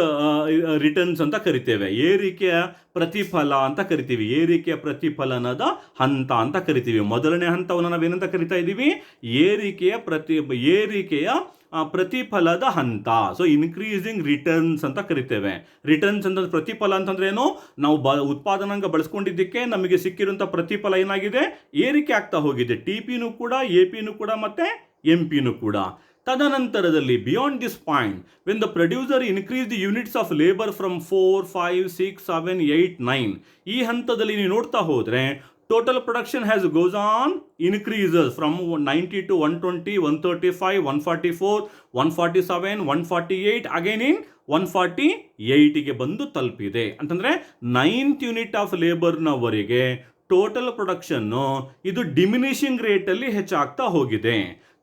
ರಿಟರ್ನ್ಸ್ ಅಂತ ಕರಿತೇವೆ. ಏರಿಕೆಯ ಪ್ರತಿಫಲ ಅಂತ ಕರಿತೀವಿ, ಏರಿಕೆಯ ಪ್ರತಿಫಲನದ ಹಂತ ಅಂತ ಕರಿತೀವಿ. ಮೊದಲನೇ ಹಂತವನ್ನು ನಾವೇನಂತ ಕರಿತಾ ಇದ್ದೀವಿ, ಏರಿಕೆಯ ಪ್ರತಿಫಲದ ಹಂತ. ಸೊ ಇನ್ಕ್ರೀಸಿಂಗ್ ರಿಟರ್ನ್ಸ್ ಅಂತ ಕರಿತೇವೆ. ರಿಟರ್ನ್ಸ್ ಅಂತ ಪ್ರತಿಫಲ ಅಂತಂದ್ರೆ ಏನು, ನಾವು ಉತ್ಪಾದನಾಂಗ ಬಳಸ್ಕೊಂಡಿದ್ದಕ್ಕೆ ನಮಗೆ ಸಿಕ್ಕಿರುವಂಥ ಪ್ರತಿಫಲ ಏನಾಗಿದೆ, ಏರಿಕೆ ಆಗ್ತಾ ಹೋಗಿದೆ. ಟಿ ಪಿನೂ ಕೂಡ, ಎ ಪಿನೂ ಕೂಡ, ಮತ್ತು ಎಂ ಪಿನೂ ಕೂಡ. ತದನಂತರದಲ್ಲಿ beyond this point, when the producer increase the units of labour from 4, 5, 6, 7, 8, 9, ಈ ಹಂತದಲ್ಲಿ ನೀವು ನೋಡ್ತಾ ಹೋದರೆ total production has goes on increases from 90 to 120, 135, 144, 147, 148, again in 148ಗೆ ಬಂದು ತಲುಪಿದೆ. ಅಂತಂದರೆ 9th ಯೂನಿಟ್ ಆಫ್ ಲೇಬರ್ನವರೆಗೆ ಟೋಟಲ್ ಪ್ರೊಡಕ್ಷನ್ನು ಇದು ಡಿಮಿನಿಷಿಂಗ್ ರೇಟಲ್ಲಿ ಹೆಚ್ಚಾಗ್ತಾ ಹೋಗಿದೆ.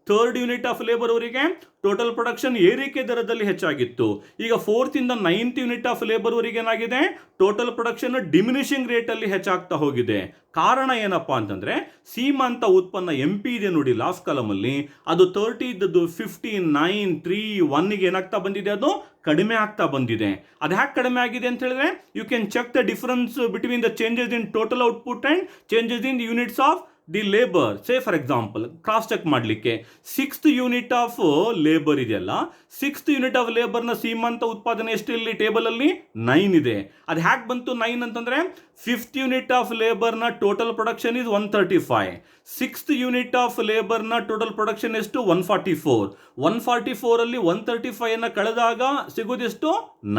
ಥರ್ಡ್ ಯೂನಿಟ್ ಆಫ್ ಲೇಬರ್ ಅವರಿಗೆ ಟೋಟಲ್ ಪ್ರೊಡಕ್ಷನ್ ಏರಿಕೆ ದರದಲ್ಲಿ ಹೆಚ್ಚಾಗಿತ್ತು. ಈಗ 4th ಇಂದ 9th ಯೂನಿಟ್ ಆಫ್ ಲೇಬರ್ ವರೆಗೆ ಏನಾಗಿದೆ, ಟೋಟಲ್ ಪ್ರೊಡಕ್ಷನ್ ಡಿಮಿನಿಷಿಂಗ್ ರೇಟಲ್ಲಿ ಹೆಚ್ಚಾಗ್ತಾ ಹೋಗಿದೆ. ಕಾರಣ ಏನಪ್ಪಾ ಅಂತಂದ್ರೆ, ಸೀಮಾಂತ ಉತ್ಪನ್ನ ಎಂ ಪಿ ಇದೆ ನೋಡಿ ಲಾಸ್ಟ್ ಕಾಲಮಲ್ಲಿ, ಅದು 30 ಇದ್ದದ್ದು 15, 9, 3, 1ಗೆ ಏನಾಗ್ತಾ ಬಂದಿದೆ, ಅದು ಕಡಿಮೆ ಆಗ್ತಾ ಬಂದಿದೆ. ಅದು ಹ್ಯಾಕೆ ಕಡಿಮೆ ಆಗಿದೆ ಅಂತ ಹೇಳಿದ್ರೆ, you can check the difference between the changes in total output and changes in units of the labour, say for example cross check ಮಾಡಲಿಕ್ಕೆ 6th ಯೂನಿಟ್ ಆಫ್ ಲೇಬರ್ ಇದೆಯಲ್ಲ, 6th ಯೂನಿಟ್ ಆಫ್ ಲೇಬರ್ನ ಸೀಮಾಂತ ಉತ್ಪಾದನೆ ಎಷ್ಟು ಇಲ್ಲಿ ಟೇಬಲಲ್ಲಿ 9 ಇದೆ. ಅದು ಹ್ಯಾಕ್ ಬಂತು 9 ಅಂತಂದರೆ 5th unit of ಲೇಬರ್ನ total production is 135, 6th unit of ಲೇಬರ್ನ ಟೋಟಲ್ ಪ್ರೊಡಕ್ಷನ್ ಎಷ್ಟು 144, 144 135 ಕಳೆದಾಗ ಸಿಗೋದೆಷ್ಟು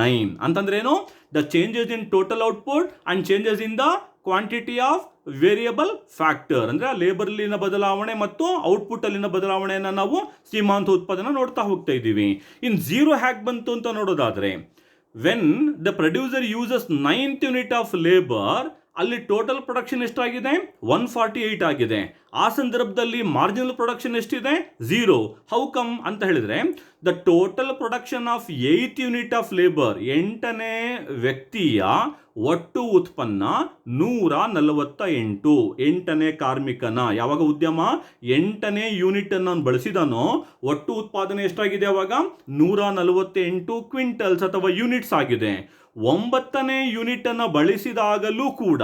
9 ಅಂತಂದ್ರೆ ಏನು, the changes in total output and changes in the quantity of variable factor, ಅಂದರೆ ಲೇಬರ್ಲಿನ ಬದಲಾವಣೆ ಮತ್ತು ಔಟ್ಪುಟ್ ಅಲ್ಲಿನ ಬದಲಾವಣೆಯನ್ನು ನಾವು ಸೀಮಾಂತ ಉತ್ಪಾದನೆ ನೋಡ್ತಾ ಹೋಗ್ತಾ ಇದ್ದೀವಿ. ಇನ್ ಝೀರೋ ಹ್ಯಾಕ್ ಬಂತು ಅಂತ ನೋಡೋದಾದ್ರೆ, when the producer uses 9th unit of labour, ಅಲ್ಲಿ ಟೋಟಲ್ ಪ್ರೊಡಕ್ಷನ್ ಎಷ್ಟಾಗಿದೆ 148 ಆಗಿದೆ. ಆ ಸಂದರ್ಭದಲ್ಲಿ ಮಾರ್ಜಿನಲ್ ಪ್ರೊಡಕ್ಷನ್ ಎಷ್ಟಿದೆ 0. ಹೌ ಕಮ್ ಅಂತ ಹೇಳಿದ್ರೆ, the total production of 8th unit of labour, 8ನೇ ವ್ಯಕ್ತಿಯ ಒಟ್ಟು ಉತ್ಪನ್ನ 148. 8ನೇ ಕಾರ್ಮಿಕನ, ಯಾವಾಗ ಉದ್ಯಮ 8ನೇ ಯೂನಿಟ್ ಅನ್ನು ಬಳಸಿದಾನೋ ಒಟ್ಟು ಉತ್ಪಾದನೆ ಎಷ್ಟಾಗಿದೆ ಅವಾಗ 148 ಕ್ವಿಂಟಲ್ಸ್ ಅಥವಾ ಯೂನಿಟ್ಸ್ ಆಗಿದೆ. 9ನೇ ಯೂನಿಟ್ ಅನ್ನು ಬಳಸಿದಾಗಲೂ ಕೂಡ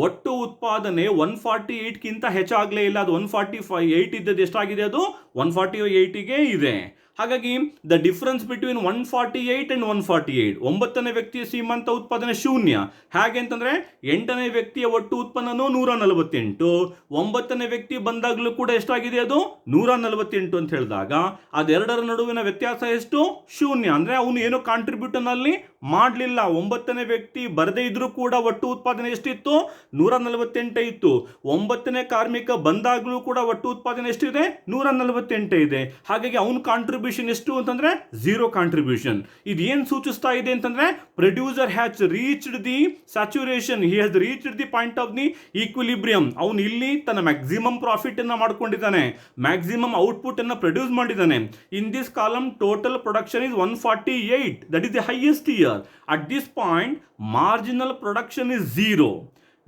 ಒಟ್ಟು ಉತ್ಪಾದನೆ 148ಗಿಂತ ಹೆಚ್ಚಾಗಲೇ ಇಲ್ಲ. ಅದು 148 ಇದ್ದದ್ದು ಎಷ್ಟಾಗಿದೆ, ಅದು 148ಗೆ ಇದೆ. ಹಾಗಾಗಿ ದ ಡಿಫರೆನ್ಸ್ ಬಿಟ್ವೀನ್ 148 ಅಂಡ್ 148, 9ನೇ ವ್ಯಕ್ತಿಯ ಸೀಮಾಂತ ಉತ್ಪಾದನೆ ಶೂನ್ಯ. ಹೇಗೆ ಅಂತಂದ್ರೆ 8ನೇ ವ್ಯಕ್ತಿಯ ಒಟ್ಟು ಉತ್ಪನ್ನನೂ 148, 9ನೇ ವ್ಯಕ್ತಿ ಬಂದಾಗಲೂ ಕೂಡ ಎಷ್ಟಾಗಿದೆ, ಅದು 148 ಅಂತ ಹೇಳಿದಾಗ ಅದೆರಡರ ನಡುವಿನ ವ್ಯತ್ಯಾಸ ಎಷ್ಟು, ಶೂನ್ಯ. ಅಂದ್ರೆ ಅವನು ಏನೋ ಕಾಂಟ್ರಿಬ್ಯೂಷನ್ ಅಲ್ಲಿ ಮಾಡಲಿಲ್ಲ. 9ನೇ ವ್ಯಕ್ತಿ ಬರದೇ ಇದ್ರೂ ಕೂಡ ಒಟ್ಟು ಉತ್ಪಾದನೆ ಎಷ್ಟಿತ್ತು 148 ಇತ್ತು. 9ನೇ ಕಾರ್ಮಿಕ ಬಂದಾಗಲೂ ಕೂಡ ಒಟ್ಟು ಉತ್ಪಾದನೆ ಎಷ್ಟಿದೆ 148 ಇದೆ. ಹಾಗಾಗಿ ಅವನ ಕಾಂಟ್ರಿಬ್ಯೂಷನ್ ಎಷ್ಟು ಅಂತಂದ್ರೆ 0 ಕಾಂಟ್ರಿಬ್ಯೂಷನ್. ಇದು ಏನ್ ಸೂಚಿಸ್ತಾ ಇದೆ ಅಂತಂದ್ರೆ, producer has reached the saturation, he has reached the point of the equilibrium. ಅವನು ಇಲ್ಲಿ ತನ್ನ ಮ್ಯಾಕ್ಸಿಮಮ್ ಪ್ರಾಫಿಟ್ ಅನ್ನ ಮಾಡ್ಕೊಂಡಿದ್ದಾನೆ, ಮ್ಯಾಕ್ಸಿಮಮ್ ಔಟ್ಪುಟ್ ಅನ್ನ ಪ್ರೊಡ್ಯೂಸ್ ಮಾಡಿದ್ದಾನೆ. In this column total production is 148, that is the highest year. At this point, marginal production is 0.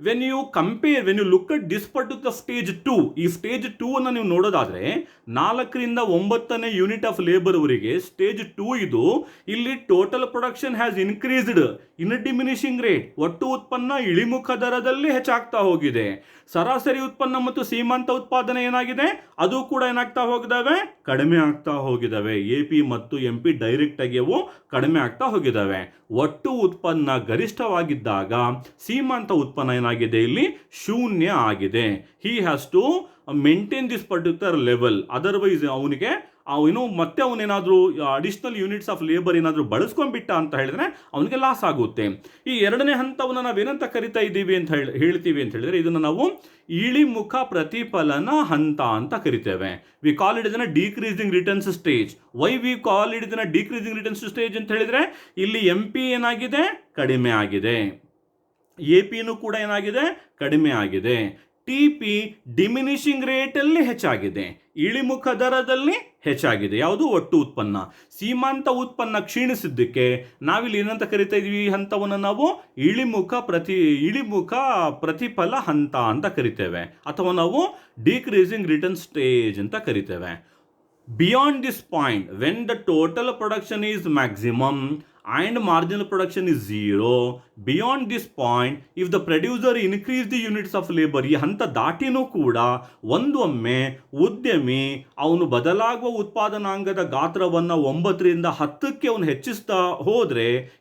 When you compare, when you look at this particular stage 2, ಈ stage 2 ಅನ್ನು ನೀವು ನೋಡೋದಾದ್ರೆ 4ರಿಂದ 9ನೇ unit of labour ವರೆಗೆ stage 2 ಇದು. ಇಲ್ಲಿ total production has increased in diminishing rate, ಒಟ್ಟು ಉತ್ಪನ್ನ ಇಳಿಮುಖ ದರದಲ್ಲಿ ಹೆಚ್ಚಾಗ್ತಾ ಹೋಗಿದೆ. ಸರಾಸರಿ ಉತ್ಪನ್ನ ಮತ್ತು ಸೀಮಾಂತ ಉತ್ಪಾದನೆ ಏನಾಗಿದೆ, ಅದು ಕೂಡ ಏನಾಗ್ತಾ ಹೋಗಿದಾವೆ, ಕಡಿಮೆ ಆಗ್ತಾ ಹೋಗಿದಾವೆ. AP ಮತ್ತು MP ಡೈರೆಕ್ಟ್ ಆಗಿ ಅವು ಕಡಿಮೆ ಆಗ್ತಾ ಹೋಗಿದಾವೆ. ಒಟ್ಟು ಉತ್ಪನ್ನ ಗರಿಷ್ಠವಾಗಿದ್ದಾಗ ಸೀಮಾಂತ ಉತ್ಪನ್ನ ಏನಾಗಿದೆ, ಇಲ್ಲಿ ಶೂನ್ಯ ಆಗಿದೆ. He has to maintain this particular level, otherwise ಅವನಿಗೆ ಮತ್ತೆ ಅವನೇನಾದರೂ ಅಡಿಷನಲ್ ಯೂನಿಟ್ಸ್ ಆಫ್ ಲೇಬರ್ ಏನಾದರೂ ಬಳಸ್ಕೊಂಡ್ಬಿಟ್ಟ ಅಂತ ಹೇಳಿದ್ರೆ ಅವನಿಗೆ ಲಾಸ್ ಆಗುತ್ತೆ. ಈ ಎರಡನೇ ಹಂತವನ್ನು ನಾವೇನಂತ ಕರಿತಾ ಇದ್ದೀವಿ ಅಂತ ಹೇಳ್ತೀವಿ ಅಂತ ಹೇಳಿದ್ರೆ, ಇದನ್ನು ನಾವು ಇಳಿಮುಖ ಪ್ರತಿಫಲನ ಹಂತ ಅಂತ ಕರಿತೇವೆ. ವಿ ಕಾಲ್ ಇಟ್ ಇದನ್ನ decreasing returns stage. Why we call it ಇದನ್ನ ಡಿಕ್ರೀಸಿಂಗ್ ರಿಟರ್ನ್ಸ್ ಸ್ಟೇಜ್ ಅಂತ ಹೇಳಿದ್ರೆ, ಇಲ್ಲಿ MP ಏನಾಗಿದೆ, ಕಡಿಮೆ ಆಗಿದೆ. APನೂ ಕೂಡ ಏನಾಗಿದೆ, ಕಡಿಮೆ ಆಗಿದೆ. TP ಡಿಮಿನಿಷಿಂಗ್ ರೇಟಲ್ಲಿ ಹೆಚ್ಚಾಗಿದೆ, ಇಳಿಮುಖ ದರದಲ್ಲಿ ಹೆಚ್ಚಾಗಿದೆ. ಯಾವುದು, ಒಟ್ಟು ಉತ್ಪನ್ನ. ಸೀಮಾಂತ ಉತ್ಪನ್ನ ಕ್ಷೀಣಿಸಿದ್ದಕ್ಕೆ ನಾವಿಲ್ಲಿ ಏನಂತ ಕರಿತಾ ಇದೀವಿ, ಈ ಹಂತವನ್ನು ನಾವು ಇಳಿಮುಖ ಪ್ರತಿಫಲ ಹಂತ ಅಂತ ಕರಿತೇವೆ, ಅಥವಾ ನಾವು ಡಿಕ್ರೀಸಿಂಗ್ ರಿಟರ್ನ್ ಸ್ಟೇಜ್ ಅಂತ ಕರಿತೇವೆ. Beyond this point, when the total production is maximum and marginal production is 0. Beyond this point, if the producer increase the units of labor, ಈ ಹಂತ ದಾಟಿನೂ ಕೂಡ ಒಂದೊಮ್ಮೆ ಉದ್ಯಮಿ ಅವನು ಬದಲಾಗುವ ಉತ್ಪಾದನಾಂಗದ ಗಾತ್ರವನ್ನು 9ರಿಂದ 10ಕ್ಕೆ ಅವನು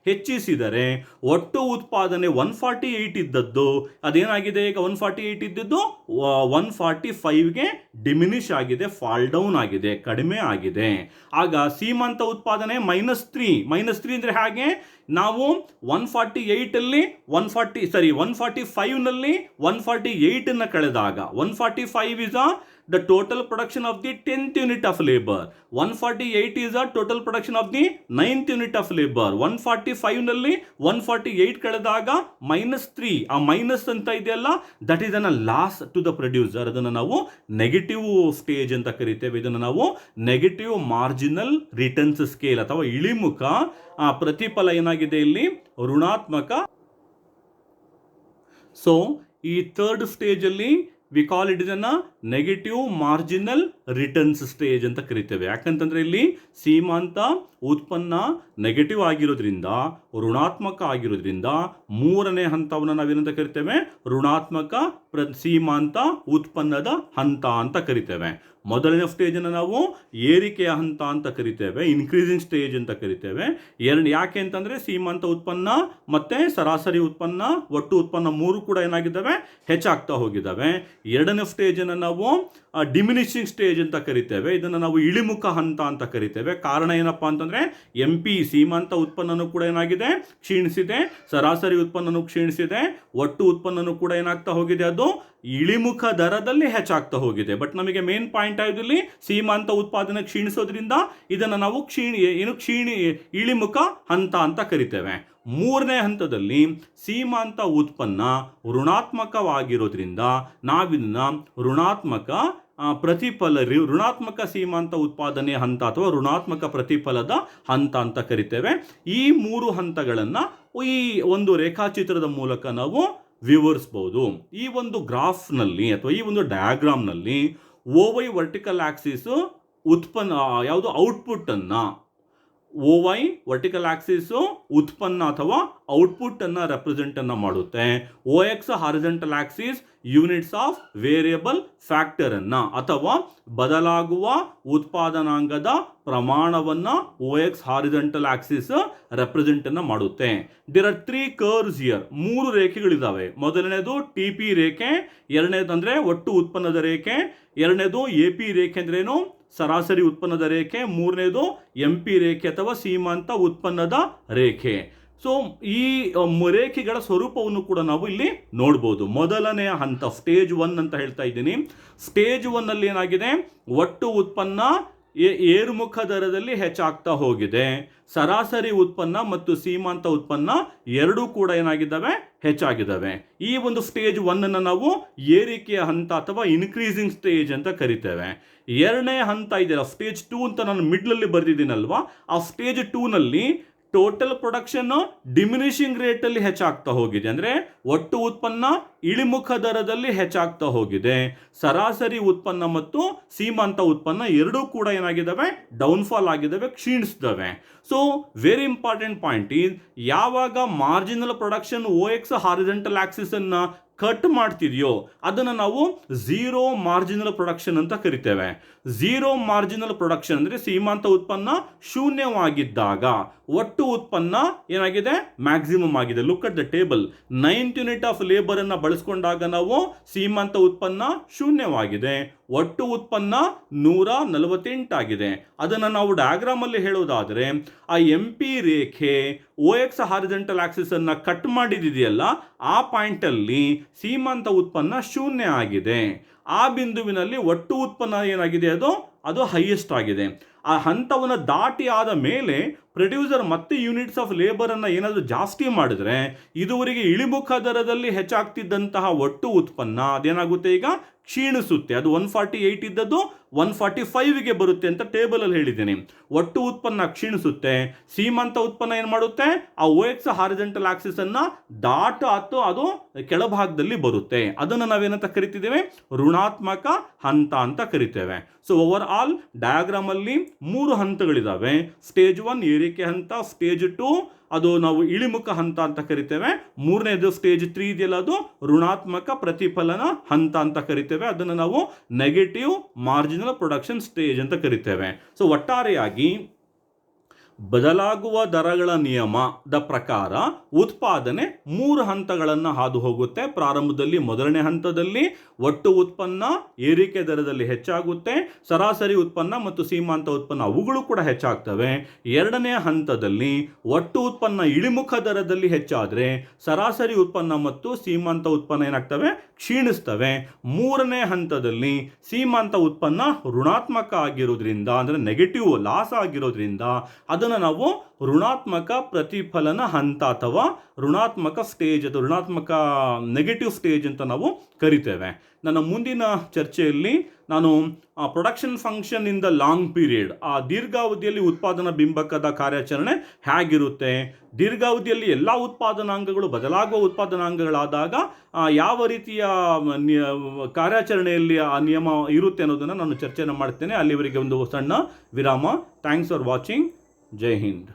ಹೆಚ್ಚಿಸಿದರೆ ಒಟ್ಟು ಉತ್ಪಾದನೆ 148 ಇದ್ದದ್ದು ಅದೇನಾಗಿದೆ, ಈಗ 148 ಇದ್ದದ್ದು 145ಗೆ ಡಿಮಿನಿಷ್ ಆಗಿದೆ, ಫಾಲ್ ಡೌನ್ ಆಗಿದೆ, ಕಡಿಮೆ ಆಗಿದೆ. ಆಗ ಸೀಮಾಂತ ಉತ್ಪಾದನೆ -3 ಅಂದರೆ ಹಾಗೆ ನಾವು 145 ನಲ್ಲಿ 148 ಅನ್ನು ಕಳೆದಾಗ 145 is the total production of the 10th unit of labor, 148 is the total production of the 9th unit of labor. 145 ನಲ್ಲಿ 148 ಕಳೆದಾಗ -3, ಆ ಮೈನಸ್ ಅಂತ ಇದೆಯಲ್ಲ, that is an loss to the producer. ಅದನ್ನು ನಾವು ನೆಗೆಟಿವ್ ಸ್ಟೇಜ್ ಅಂತ ಕರಿತೇವೆ. ಇದನ್ನು ನಾವು ನೆಗೆಟಿವ್ ಮಾರ್ಜಿನಲ್ ರಿಟರ್ನ್ಸ್ ಸ್ಕೇಲ್ ಅಥವಾ ಇಳಿಮುಖ ಪ್ರತಿಫಲ ಏನಾಗಿದೆ, ಇಲ್ಲಿ ಋಣಾತ್ಮಕ. ಸೊ ಈ ಥರ್ಡ್ ಸ್ಟೇಜ್ ಅಲ್ಲಿ ವಿ ಕಾಲ್ ಇಟ್ ಇದನ್ನ ನೆಗೆಟಿವ್ ಮಾರ್ಜಿನಲ್ ರಿಟರ್ನ್ಸ್ ಸ್ಟೇಜ್ ಅಂತ ಕರಿತೇವೆ. ಯಾಕಂತಂದ್ರೆ ಇಲ್ಲಿ ಸೀಮಾಂತ ಉತ್ಪನ್ನ ನೆಗೆಟಿವ್ ಆಗಿರೋದ್ರಿಂದ ಋಣಾತ್ಮಕ ಆಗಿರೋದ್ರಿಂದ ಮೂರನೇ ಹಂತವನ್ನು ನಾವೇನಂತ ಕರಿತೇವೆ, ಋಣಾತ್ಮಕ ಸೀಮಾಂತ ಉತ್ಪನ್ನದ ಹಂತ ಅಂತ ಕರಿತೇವೆ. ಮೊದಲನೇ ಸ್ಟೇಜನ್ನು ನಾವು ಏರಿಕೆಯ ಹಂತ ಅಂತ ಕರಿತೇವೆ, ಇನ್ಕ್ರೀಸಿಂಗ್ ಸ್ಟೇಜ್ ಅಂತ ಕರಿತೇವೆ. ಯಾಕೆ ಅಂತಂದರೆ ಸೀಮಾಂತ ಉತ್ಪನ್ನ ಮತ್ತು ಸರಾಸರಿ ಉತ್ಪನ್ನ, ಒಟ್ಟು ಉತ್ಪನ್ನ ಮೂರು ಕೂಡ ಏನಾಗಿದ್ದಾವೆ, ಹೆಚ್ಚಾಗ್ತಾ ಹೋಗಿದ್ದಾವೆ. ಎರಡನೇ ಸ್ಟೇಜನ್ನು ನಾವು ಡಿಮಿನಿಷಿಂಗ್ ಸ್ಟೇಜ್ ಅಂತ ಕರಿತೇವೆ. ಇದನ್ನು ನಾವು ಇಳಿಮುಖ ಹಂತ ಅಂತ ಕರಿತೇವೆ. ಕಾರಣ ಏನಪ್ಪ ಅಂತಂದರೆ MP ಸೀಮಾಂತ ಉತ್ಪನ್ನನೂ ಕೂಡ ಏನಾಗಿದೆ, ಕ್ಷೀಣಿಸಿದೆ, ಸರಾಸರಿ ಉತ್ಪನ್ನನೂ ಕ್ಷೀಣಿಸಿದೆ, ಒಟ್ಟು ಉತ್ಪನ್ನನೂ ಕೂಡ ಏನಾಗ್ತಾ ಹೋಗಿದೆ, ಅದು ಇಳಿಮುಖ ದರದಲ್ಲಿ ಹೆಚ್ಚಾಗ್ತಾ ಹೋಗಿದೆ. ಬಟ್ ನಮಗೆ ಮೇನ್ ಪಾಯಿಂಟ್ ಆಗೋದಿಲ್ಲಿ ಸೀಮಾಂತ ಉತ್ಪಾದನೆ ಕ್ಷೀಣಿಸೋದ್ರಿಂದ ಇದನ್ನು ನಾವು ಇಳಿಮುಖ ಹಂತ ಅಂತ ಕರಿತೇವೆ. ಮೂರನೇ ಹಂತದಲ್ಲಿ ಸೀಮಾಂತ ಉತ್ಪನ್ನ ಋಣಾತ್ಮಕವಾಗಿರೋದ್ರಿಂದ ನಾವಿದನ್ನು ಋಣಾತ್ಮಕ ಸೀಮಾಂತ ಉತ್ಪಾದನೆ ಹಂತ ಅಥವಾ ಋಣಾತ್ಮಕ ಪ್ರತಿಫಲದ ಹಂತ ಅಂತ ಕರಿತೇವೆ. ಈ ಮೂರು ಹಂತಗಳನ್ನು ಈ ಒಂದು ರೇಖಾಚಿತ್ರದ ಮೂಲಕ ನಾವು ವಿವರಿಸಬಹುದು. ಈ ಒಂದು ಗ್ರಾಫ್ನಲ್ಲಿ ಅಥವಾ ಈ ಒಂದು ಡಯಾಗ್ರಾಮ್ನಲ್ಲಿ OY ವರ್ಟಿಕಲ್ ಆಕ್ಸಿಸ್ ಉತ್ಪನ್ನ ಯಾವುದು, ಔಟ್ಪುಟ್ಟನ್ನು, OY ವರ್ಟಿಕಲ್ ಆಕ್ಸಿಸು ಉತ್ಪನ್ನ ಅಥವಾ ಔಟ್ಪುಟ್ಟನ್ನು ರೆಪ್ರೆಸೆಂಟನ್ನು ಮಾಡುತ್ತೆ. OX horizontal axis units of variable ಫ್ಯಾಕ್ಟರನ್ನು ಅಥವಾ ಬದಲಾಗುವ ಉತ್ಪಾದನಾಂಗದ ಪ್ರಮಾಣವನ್ನು OX ಹಾರಿಜಾಂಟಲ್ ಆಕ್ಸಿಸ್ ರೆಪ್ರೆಸೆಂಟನ್ನು ಮಾಡುತ್ತೆ. There are 3 curves here. 3 ರೇಖೆಗಳಿದ್ದಾವೆ. ಮೊದಲನೇದು TP ರೇಖೆ, ಎರಡನೇದು ಅಂದರೆ ಒಟ್ಟು ಉತ್ಪನ್ನದ ರೇಖೆ, ಎರಡನೇದು AP ರೇಖೆ ಅಂದ್ರೇನು, ಸರಾಸರಿ ಉತ್ಪನ್ನದ ರೇಖೆ, ಮೂರನೇದು MP ರೇಖೆ ಅಥವಾ ಸೀಮಾಂತ ಉತ್ಪನ್ನದ ರೇಖೆ. ಸೊ ಈ ರೇಖೆಗಳ ಸ್ವರೂಪವನ್ನು ಕೂಡ ನಾವು ಇಲ್ಲಿ ನೋಡ್ಬೋದು. ಮೊದಲನೆಯ ಹಂತ ಸ್ಟೇಜ್ 1 ಅಂತ ಹೇಳ್ತಾ ಇದ್ದೀನಿ. ಸ್ಟೇಜ್ 1 ಅಲ್ಲಿ ಏನಾಗಿದೆ, ಒಟ್ಟು ಉತ್ಪನ್ನ ಏರುಮುಖ ದರದಲ್ಲಿ ಹೆಚ್ಚಾಗ್ತಾ ಹೋಗಿದೆ. ಸರಾಸರಿ ಉತ್ಪನ್ನ ಮತ್ತು ಸೀಮಾಂತ ಉತ್ಪನ್ನ ಎರಡೂ ಕೂಡ ಏನಾಗಿದ್ದಾವೆ, ಹೆಚ್ಚಾಗಿದ್ದಾವೆ. ಈ ಒಂದು ಸ್ಟೇಜ್ 1 ನಾವು ಏರಿಕೆಯ ಹಂತ ಅಥವಾ ಇನ್ಕ್ರೀಸಿಂಗ್ ಸ್ಟೇಜ್ ಅಂತ ಕರಿತೇವೆ. ಎರಡನೇ ಹಂತ ಇದೆಯಲ್ಲ, ಸ್ಟೇಜ್ 2 ಅಂತ ನಾನು ಮಿಡ್ಲಲ್ಲಿ ಬರೆದಿದ್ದೀನಲ್ವಾ, ಆ ಸ್ಟೇಜ್ 2ನಲ್ಲಿ ಟೋಟಲ್ ಪ್ರೊಡಕ್ಷನ್ ಡಿಮಿನಿಷಿಂಗ್ ರೇಟಲ್ಲಿ ಹೆಚ್ಚಾಗ್ತಾ ಹೋಗಿದೆ. ಅಂದರೆ ಒಟ್ಟು ಉತ್ಪನ್ನ ಇಳಿಮುಖ ದರದಲ್ಲಿ ಹೆಚ್ಚಾಗ್ತಾ ಹೋಗಿದೆ. ಸರಾಸರಿ ಉತ್ಪನ್ನ ಮತ್ತು ಸೀಮಾಂತ ಉತ್ಪನ್ನ ಎರಡೂ ಕೂಡ ಏನಾಗಿದ್ದಾವೆ, ಡೌನ್ಫಾಲ್ ಆಗಿದ್ದಾವೆ, ಕ್ಷೀಣಿಸಿದ್ದಾವೆ. So very important point is, ಯಾವಾಗ marginal production OX horizontal axis ಅನ್ನು ಕಟ್ ಮಾಡ್ತಿದೆಯೋ ಅದನ್ನು ನಾವು ಝೀರೋ ಮಾರ್ಜಿನಲ್ ಪ್ರೊಡಕ್ಷನ್ ಅಂತ ಕರಿತೇವೆ. ಝೀರೋ ಮಾರ್ಜಿನಲ್ ಪ್ರೊಡಕ್ಷನ್ ಅಂದರೆ ಸೀಮಾಂತ ಉತ್ಪನ್ನ ಶೂನ್ಯವಾಗಿದ್ದಾಗ ಒಟ್ಟು ಉತ್ಪನ್ನ ಏನಾಗಿದೆ, ಮ್ಯಾಕ್ಸಿಮಮ್ ಆಗಿದೆ. Look at the table. 9 unit of labour ಅನ್ನು ಬಳಸ್ಕೊಂಡಾಗ ನಾವು ಸೀಮಾಂತ ಉತ್ಪನ್ನ ಶೂನ್ಯವಾಗಿದೆ, ಒಟ್ಟು ಉತ್ಪನ್ನ 148 ಆಗಿದೆ. ಅದನ್ನು ನಾವು ಡಯಾಗ್ರಾಮ್ ಅಲ್ಲಿ ಹೇಳೋದಾದರೆ ಆ MP ರೇಖೆ OX ಹಾರಿಜಾಂಟಲ್ ಆಕ್ಸಿಸ್ ಅನ್ನು ಕಟ್ ಮಾಡಿದೆಯಲ್ಲ, ಆ ಪಾಯಿಂಟ್ ಅಲ್ಲಿ ಸೀಮಾಂತ ಉತ್ಪನ್ನ ಶೂನ್ಯ ಆಗಿದೆ. ಆ ಬಿಂದುವಿನಲ್ಲಿ ಒಟ್ಟು ಉತ್ಪನ್ನ ಏನಾಗಿದೆ, ಅದು ಹೈಯೆಸ್ಟ್ ಆಗಿದೆ. ಆ ಹಂತವನ್ನು ದಾಟಿ ಆದ ಮೇಲೆ ಪ್ರೊಡ್ಯೂಸರ್ ಮತ್ತೆ ಯೂನಿಟ್ಸ್ ಆಫ್ ಲೇಬರ್ ಅನ್ನು ಏನಾದರೂ ಜಾಸ್ತಿ ಮಾಡಿದ್ರೆ ಇದುವರೆಗೆ ಇಳಿಮುಖ ದರದಲ್ಲಿ ಹೆಚ್ಚಾಗ್ತಿದ್ದಂತಹ ಒಟ್ಟು ಉತ್ಪನ್ನ ಅದೇನಾಗುತ್ತೆ, ಈಗ ಕ್ಷೀಣಿಸುತ್ತೆ. ಅದು 148 ಇದ್ದದ್ದು 145ಗೆ ಬರುತ್ತೆ ಅಂತ ಟೇಬಲ್ ಅಲ್ಲಿ ಹೇಳಿದ್ದೇನೆ. ಒಟ್ಟು ಉತ್ಪನ್ನ ಕ್ಷೀಣಿಸುತ್ತೆ. ಸೀಮಾಂತ ಉತ್ಪನ್ನ ಏನು ಮಾಡುತ್ತೆ, ಆ OX ಹಾರಿಜಾಂಟಲ್ ಆಕ್ಸಿಸ್ ಅನ್ನ ಅಥವಾ ಅದು ಕೆಳಭಾಗದಲ್ಲಿ ಬರುತ್ತೆ. ಅದನ್ನು ನಾವೇನಂತ ಕರಿತಿದ್ದೇವೆ, ಋಣಾತ್ಮಕ ಹಂತ ಅಂತ ಕರಿತೇವೆ. ಸೊ ಓವರ್ ಆಲ್ ಡಯಾಗ್ರಾಮ್ ಅಲ್ಲಿ 3 ಹಂತಗಳಿದಾವೆ. ಸ್ಟೇಜ್ 1 ಏರಿಕೆ ಹಂತ, ಸ್ಟೇಜ್ 2 ಅದು ನಾವು ಇಳಿಮುಖ ಹಂತ ಅಂತ ಕರಿತೇವೆ, ಮೂರನೇದು ಸ್ಟೇಜ್ 3 ಇದೆಯಲ್ಲ ಅದು ಋಣಾತ್ಮಕ ಪ್ರತಿಫಲನ ಹಂತ ಅಂತ ಕರಿತೇವೆ. ಅದನ್ನು ನಾವು ನೆಗೆಟಿವ್ ಮಾರ್ಜಿನಲ್ ಪ್ರೊಡಕ್ಷನ್ ಸ್ಟೇಜ್ ಅಂತ ಕರಿತೇವೆ. ಸೊ ಒಟ್ಟಾರೆಯಾಗಿ ಬದಲಾಗುವ ದರಗಳ ನಿಯಮದ ಪ್ರಕಾರ ಉತ್ಪಾದನೆ 3 ಹಂತಗಳನ್ನು ಹಾದು ಹೋಗುತ್ತೆ. ಪ್ರಾರಂಭದಲ್ಲಿ ಮೊದಲನೇ ಹಂತದಲ್ಲಿ ಒಟ್ಟು ಉತ್ಪನ್ನ ಏರಿಕೆ ದರದಲ್ಲಿ ಹೆಚ್ಚಾಗುತ್ತೆ, ಸರಾಸರಿ ಉತ್ಪನ್ನ ಮತ್ತು ಸೀಮಾಂತ ಉತ್ಪನ್ನ ಅವುಗಳು ಕೂಡ ಹೆಚ್ಚಾಗ್ತವೆ. ಎರಡನೇ ಹಂತದಲ್ಲಿ ಒಟ್ಟು ಉತ್ಪನ್ನ ಇಳಿಮುಖ ದರದಲ್ಲಿ ಹೆಚ್ಚಾದರೆ ಸರಾಸರಿ ಉತ್ಪನ್ನ ಮತ್ತು ಸೀಮಾಂತ ಉತ್ಪನ್ನ ಏನಾಗ್ತವೆ, ಕ್ಷೀಣಿಸ್ತವೆ. ಮೂರನೇ ಹಂತದಲ್ಲಿ ಸೀಮಾಂತ ಉತ್ಪನ್ನ ಋಣಾತ್ಮಕ ಆಗಿರೋದ್ರಿಂದ, ಅಂದರೆ ನೆಗೆಟಿವ್ ಲಾಸ್ ಆಗಿರೋದ್ರಿಂದ ಅದನ್ನು ನಾವು ಋಣಾತ್ಮಕ ಪ್ರತಿಫಲನ ಹಂತ ಅಥವಾ ಋಣಾತ್ಮಕ ಸ್ಟೇಜ್ ಅಥವಾ ಋಣಾತ್ಮಕ ನೆಗೆಟಿವ್ ಸ್ಟೇಜ್ ಅಂತ ನಾವು ಕರಿತೇವೆ. ನನ್ನ ಮುಂದಿನ ಚರ್ಚೆಯಲ್ಲಿ ನಾನು production function in the long period, ಆ ದೀರ್ಘಾವಧಿಯಲ್ಲಿ ಉತ್ಪಾದನಾ ಬಿಂಬಕದ ಕಾರ್ಯಾಚರಣೆ ಹೇಗಿರುತ್ತೆ, ದೀರ್ಘಾವಧಿಯಲ್ಲಿ ಎಲ್ಲ ಉತ್ಪಾದನಾಂಗಗಳು ಬದಲಾಗುವ ಉತ್ಪಾದನಾಂಗಗಳಾದಾಗ ಯಾವ ರೀತಿಯ ಕಾರ್ಯಾಚರಣೆಯಲ್ಲಿ ಆ ನಿಯಮ ಇರುತ್ತೆ ಅನ್ನೋದನ್ನು ನಾನು ಚರ್ಚೆಯನ್ನು ಮಾಡ್ತೇನೆ. ಅಲ್ಲಿವರೆಗೆ ಒಂದು ಸಣ್ಣ ವಿರಾಮ. Thanks for watching. Jai Hind.